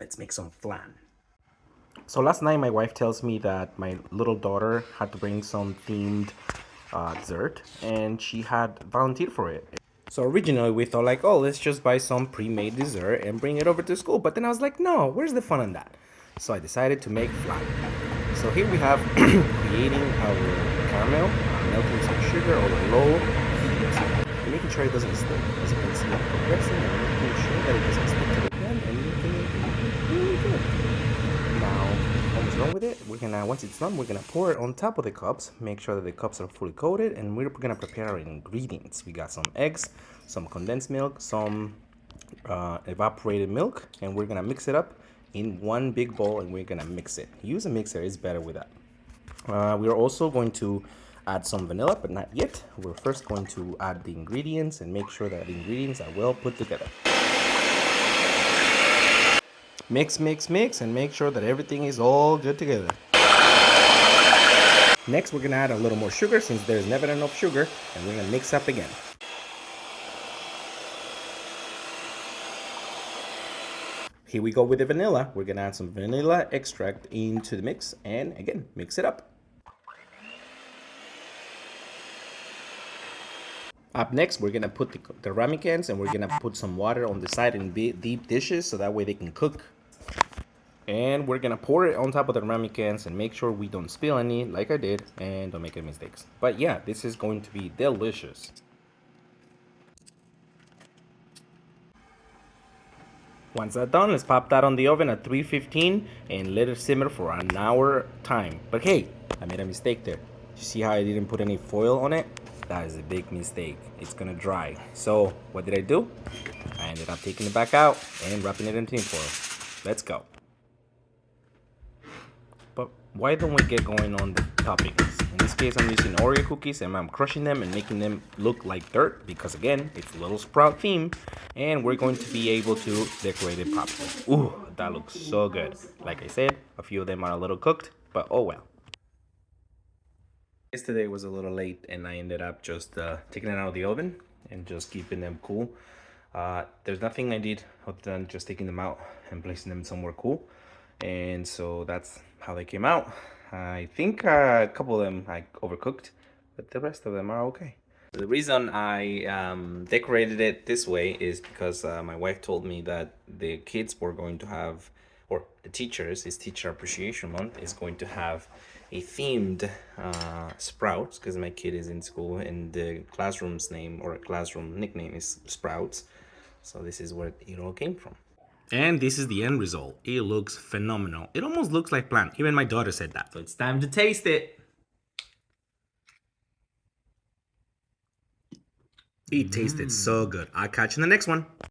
Let's make some flan. So last night my wife tells me that my little daughter had to bring some themed dessert, and she had volunteered for it. So originally we thought like, oh, let's just buy some pre-made dessert and bring it over to school. But then I was like, no, where's the fun in that? So I decided to make flan. So here we have creating our caramel, melting some sugar over low heat, and making sure it doesn't stick. As you can see, I'm progressing and making sure that it doesn't stick to the pan, and looking really good. Now, almost done with it. Once it's done, we're gonna pour it on top of the cups. Make sure that the cups are fully coated, and we're gonna prepare our ingredients. We got some eggs, some condensed milk, some evaporated milk, and we're gonna mix it up in one big bowl, and we're gonna mix it. Use a mixer, it's better with that. We're also going to add some vanilla, but not yet. We're first going to add the ingredients and make sure that the ingredients are well put together. Mix, mix, mix, and make sure that everything is all good together. Next, we're gonna add a little more sugar since there's never enough sugar, and we're gonna mix up again. Here we go with the vanilla. We're gonna add some vanilla extract into the mix, and again, mix it up. Up next, we're gonna put the ramikens, and we're gonna put some water on the side in deep dishes so that way they can cook. And we're gonna pour it on top of the ramekins and make sure we don't spill any like I did, and don't make any mistakes. But yeah, this is going to be delicious. Once that's done, let's pop that on the oven at 315 and let it simmer for an hour time. But hey, I made a mistake there. You see how I didn't put any foil on it? That is a big mistake. It's gonna dry. So what did I do? I ended up taking it back out and wrapping it in tin foil. Let's go. But why don't we get going on the toppings? In this case, I'm using Oreo cookies, and I'm crushing them and making them look like dirt because again, it's a little sprout theme, and we're going to be able to decorate it properly. Ooh, that looks so good. Like I said, a few of them are a little cooked, but oh well. Yesterday was a little late, and I ended up just taking it out of the oven and just keeping them cool. There's nothing I did other than just taking them out and placing them somewhere cool. And so that's how they came out. I think a couple of them I overcooked, but the rest of them are okay. The reason I decorated it this way is because my wife told me that the kids were going to have, or the teachers, it's Teacher Appreciation Month, is going to have a themed Sprouts, because my kid is in school and the classroom's name or classroom nickname is Sprouts. So this is where it all came from. And this is the end result. It looks phenomenal. It almost looks like plant. Even my daughter said that. So it's time to taste it. It tasted so good. I'll catch you in the next one.